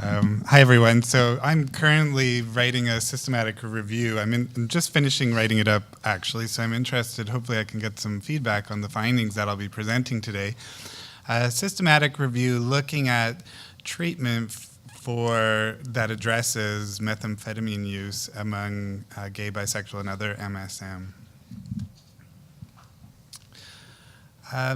Hi, everyone. So I'm currently writing a systematic review. I'm just finishing writing it up, actually, so I'm interested. Hopefully I can get some feedback on the findings that I'll be presenting today. A systematic review looking at treatment for that addresses methamphetamine use among gay, bisexual, and other MSM.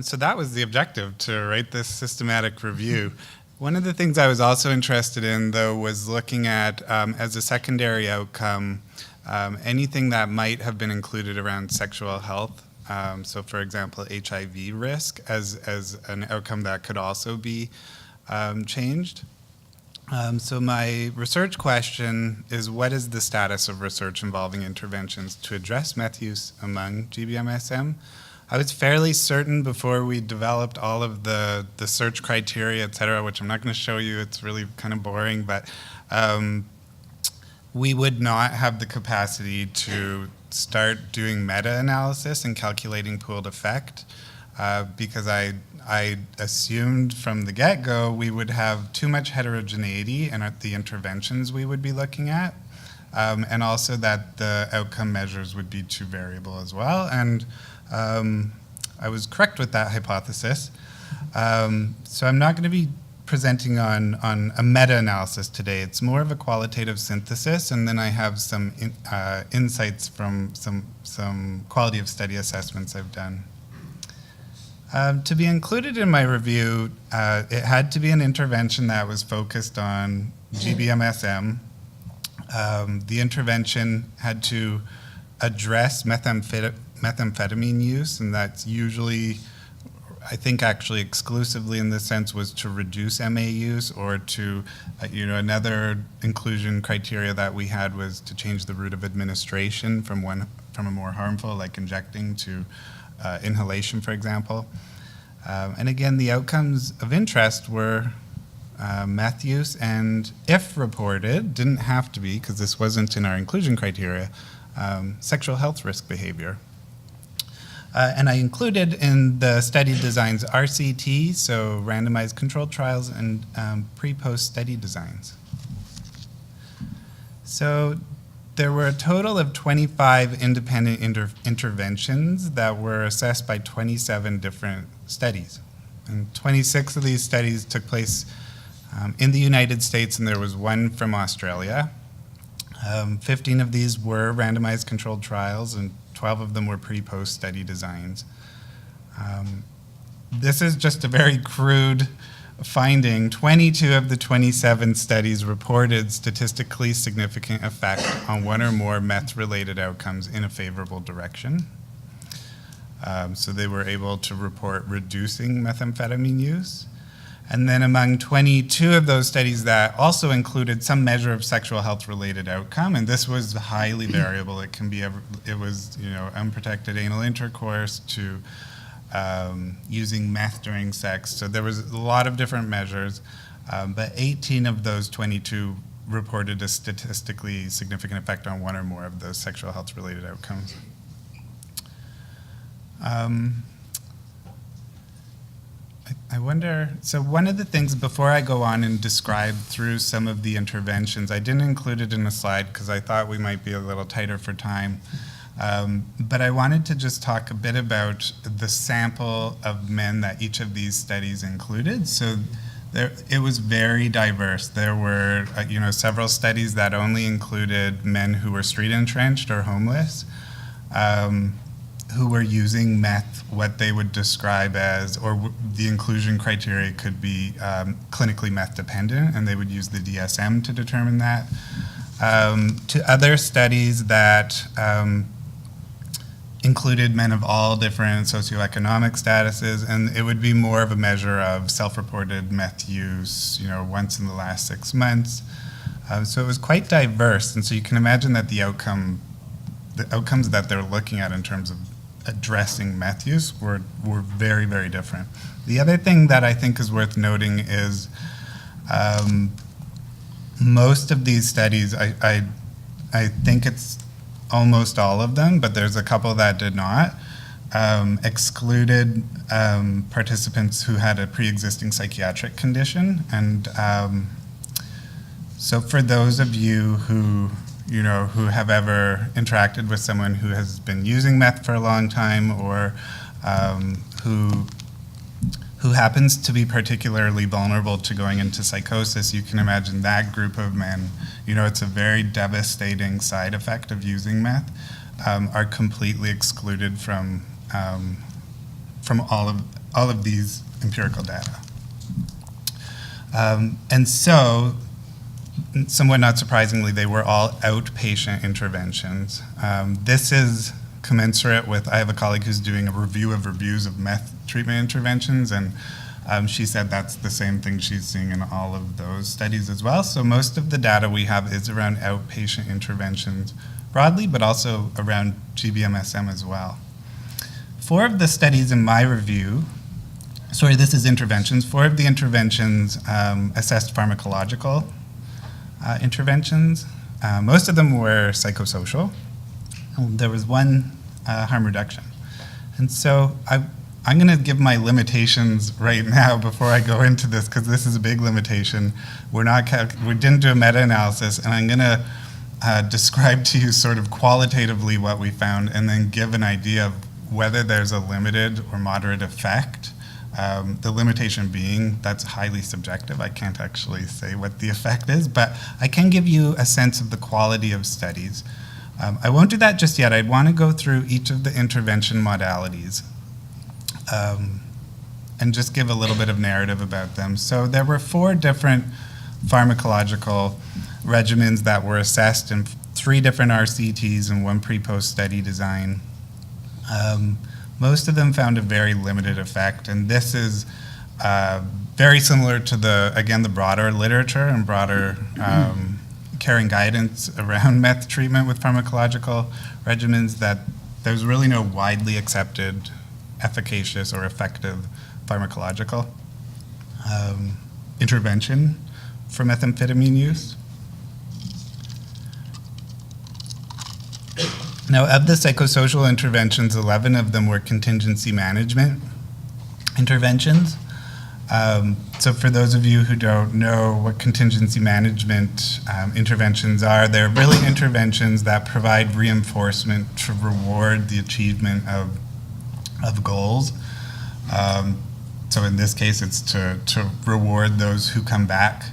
So that was the objective, to write this systematic review. One of the things I was also interested in, though, was looking at, as a secondary outcome, anything that might have been included around sexual health. So, for example, HIV risk as an outcome that could also be changed. So my research question is, what is the status of research involving interventions to address meth use among GBMSM? I was fairly certain before we developed all of the search criteria, et cetera, which I'm not going to show you, it's really kind of boring, but we would not have the capacity to start doing meta-analysis and calculating pooled effect because I assumed from the get-go we would have too much heterogeneity in the interventions we would be looking at, and also that the outcome measures would be too variable as well. And I was correct with that hypothesis. So I'm not going to be presenting on a meta-analysis today. It's more of a qualitative synthesis, and then I have some insights from some quality of study assessments I've done. To be included in my review, it had to be an intervention that was focused on GBMSM. The intervention had to address methamphetamine use, and that's usually, I think actually exclusively in this sense, was to reduce MA use, or to, another inclusion criteria that we had was to change the route of administration from a more harmful, like injecting, to inhalation, for example. And again, the outcomes of interest were meth use, and if reported, didn't have to be, because this wasn't in our inclusion criteria, sexual health risk behavior. And I included in the study designs RCT, so randomized controlled trials, and pre-post study designs. So there were a total of 25 independent interventions that were assessed by 27 different studies. And 26 of these studies took place in the United States, and there was one from Australia. 15 of these were randomized controlled trials, and 12 of them were pre-post study designs. This is just a very crude finding. 22 of the 27 studies reported statistically significant effect on one or more meth-related outcomes in a favorable direction. So they were able to report reducing methamphetamine use. And then among 22 of those studies that also included some measure of sexual health-related outcome, and this was highly variable. It was unprotected anal intercourse to using meth during sex. So there was a lot of different measures, but 18 of those 22 reported a statistically significant effect on one or more of those sexual health-related outcomes. I wonder, so one of the things, before I go on and describe through some of the interventions, I didn't include it in a slide because I thought we might be a little tighter for time, but I wanted to just talk a bit about the sample of men that each of these studies included. So it was very diverse. There were several studies that only included men who were street entrenched or homeless, who were using meth, what they would describe as, or the inclusion criteria could be clinically meth dependent, and they would use the DSM to determine that. To other studies that included men of all different socioeconomic statuses, and it would be more of a measure of self-reported meth use, once in the last 6 months. So it was quite diverse, and so you can imagine that the outcomes that they're looking at in terms of addressing meth use were very, very different. The other thing that I think is worth noting is most of these studies, I think it's almost all of them, but there's a couple that did not, excluded participants who had a pre-existing psychiatric condition, and So for those of you who who have ever interacted with someone who has been using meth for a long time, or who happens to be particularly vulnerable to going into psychosis, you can imagine that group of men, it's a very devastating side effect of using meth, are completely excluded from all of these empirical data. And so, somewhat not surprisingly, they were all outpatient interventions. This is commensurate with, I have a colleague who's doing a review of reviews of meth treatment interventions, and she said that's the same thing she's seeing in all of those studies as well. So most of the data we have is around outpatient interventions broadly, but also around GBMSM as well. 4 of the studies in my review, this is interventions, 4 of the interventions assessed pharmacological interventions. Most of them were psychosocial. There was one harm reduction. And so I'm going to give my limitations right now before I go into this, because this is a big limitation. We didn't do a meta-analysis, and I'm going to describe to you sort of qualitatively what we found, and then give an idea of whether there's a limited or moderate effect. The limitation being that's highly subjective. I can't actually say what the effect is, but I can give you a sense of the quality of studies. I won't do that just yet. I'd want to go through each of the intervention modalities and just give a little bit of narrative about them. So there were 4 different pharmacological regimens that were assessed in 3 different RCTs and 1 pre-post study design. Most of them found a very limited effect, and this is very similar to the broader literature and broader care and guidance around meth treatment with pharmacological regimens, that there's really no widely accepted efficacious or effective pharmacological intervention for methamphetamine use. Now, of the psychosocial interventions, 11 of them were contingency management interventions. So for those of you who don't know what contingency management interventions are, they're really interventions that provide reinforcement to reward the achievement of goals. So in this case, it's to reward those who come back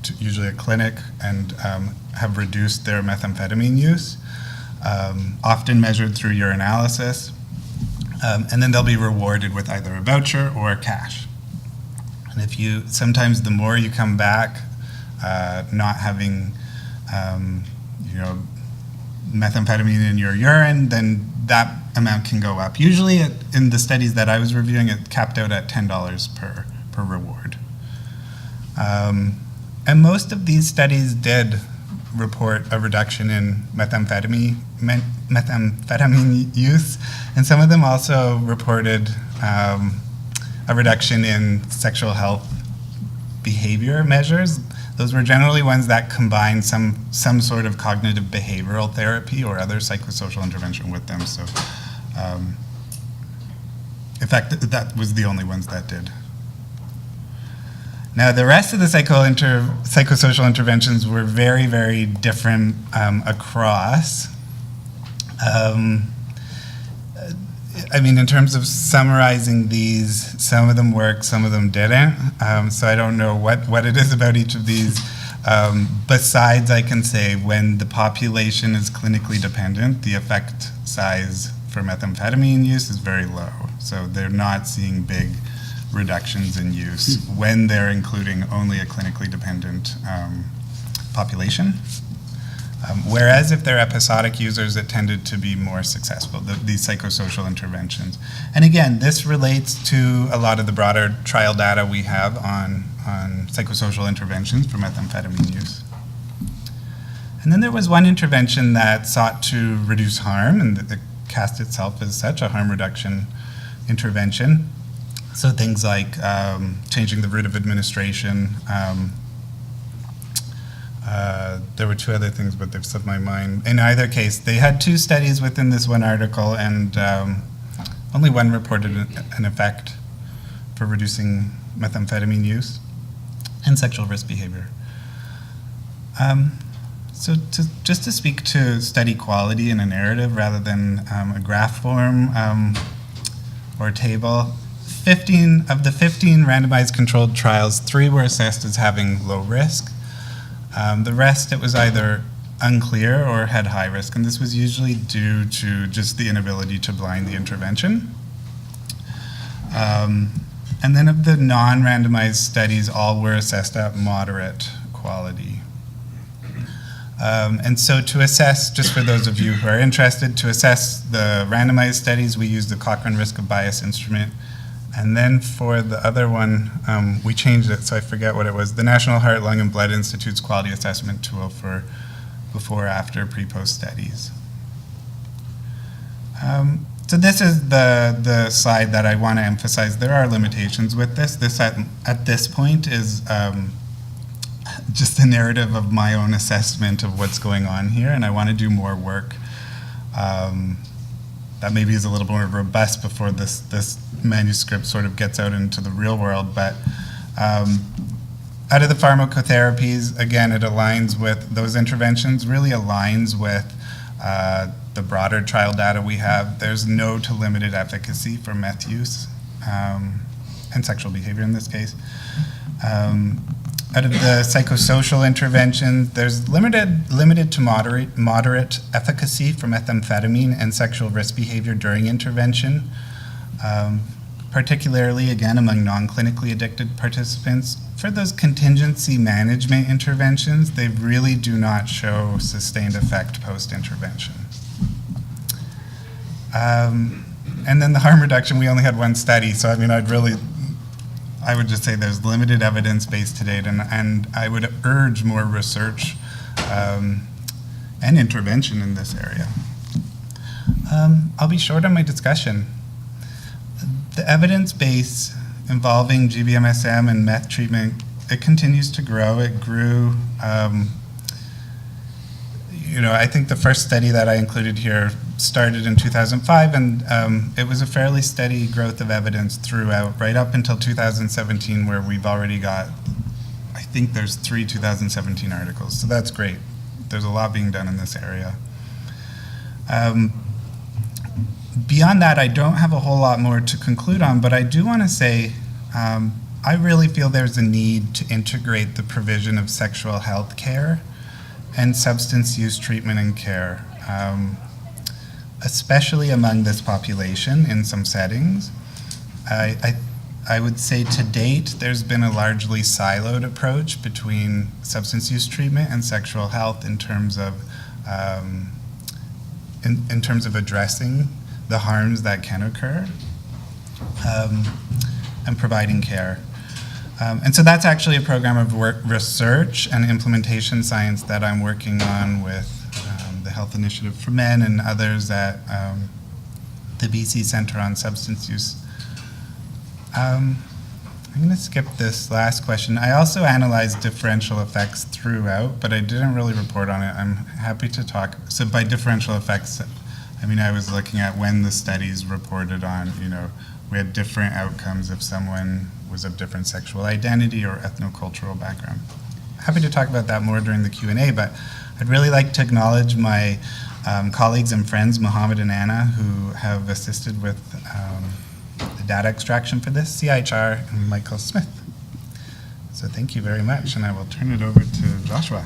to usually a clinic and have reduced their methamphetamine use. Often measured through urinalysis, and then they'll be rewarded with either a voucher or cash. And sometimes the more you come back not having methamphetamine in your urine, then that amount can go up. Usually in the studies that I was reviewing, it capped out at $10 per reward. And most of these studies did report a reduction in methamphetamine use, and some of them also reported a reduction in sexual health behavior measures. Those were generally ones that combined some sort of cognitive behavioral therapy or other psychosocial intervention with them. So, in fact, that was the only ones that did. Now, the rest of the psychosocial interventions were very, very different across. In terms of summarizing these, some of them worked, some of them didn't. So I don't know what it is about each of these. Besides, I can say when the population is clinically dependent, the effect size for methamphetamine use is very low. So they're not seeing big reductions in use when they're including only a clinically dependent population. Whereas if they're episodic users, it tended to be more successful, these psychosocial interventions. And again, this relates to a lot of the broader trial data we have on psychosocial interventions for methamphetamine use. And then there was one intervention that sought to reduce harm, and it cast itself as such, a harm reduction intervention. So things like changing the route of administration. There were 2 other things, but they've slipped my mind. In either case, they had 2 studies within this one article, and only one reported an effect for reducing methamphetamine use and sexual risk behavior. So just to speak to study quality in a narrative rather than a graph form or table, 15 of the 15 randomized controlled trials, 3 were assessed as having low risk. The rest, it was either unclear or had high risk, and this was usually due to just the inability to blind the intervention. And then of the non-randomized studies, all were assessed at moderate quality. And so to assess, just for those of you who are interested, to assess the randomized studies, we used the Cochrane Risk of Bias instrument. And then for the other one, we changed it, so I forget what it was, the National Heart, Lung, and Blood Institute's quality assessment tool for before, after, pre-post studies. So this is the slide that I want to emphasize. There are limitations with this. This at this point is just a narrative of my own assessment of what's going on here, and I want to do more work that maybe is a little more robust before this manuscript sort of gets out into the real world. But out of the pharmacotherapies, again, it aligns with those interventions, really aligns with the broader trial data we have. There's no to limited efficacy for meth use and sexual behavior in this case. Out of the psychosocial interventions, there's limited to moderate efficacy for methamphetamine and sexual risk behavior during intervention, particularly, again, among non-clinically addicted participants. For those contingency management interventions, they really do not show sustained effect post-intervention. And then the harm reduction, we only had one study, so I mean, I would just say there's limited evidence base to date, and I would urge more research and intervention in this area. I'll be short on my discussion. The evidence base involving GBMSM and meth treatment, it continues to grow. It grew, I think the first study that I included here started in 2005, and it was a fairly steady growth of evidence throughout, right up until 2017, where we've already got, I think there's 3 2017 articles, so that's great. There's a lot being done in this area. Beyond that, I don't have a whole lot more to conclude on, but I do want to say I really feel there's a need to integrate the provision of sexual health care and substance use treatment and care, especially among this population in some settings. I would say to date, there's been a largely siloed approach between substance use treatment and sexual health in terms of addressing the harms that can occur and providing care. And so that's actually a program of research and implementation science that I'm working on with the Health Initiative for Men and others at the BC Centre on Substance Use. I'm going to skip this last question. I also analyzed differential effects throughout, but I didn't really report on it. I'm happy to talk. So by differential effects, I mean, I was looking at when the studies reported on, we had different outcomes if someone was of different sexual identity or ethnocultural background. Happy to talk about that more during the Q&A, but I'd really like to acknowledge my colleagues and friends, Mohammed and Anna, who have assisted with the data extraction for this, CIHR and Michael Smith. So thank you very much, and I will turn it over to Joshua.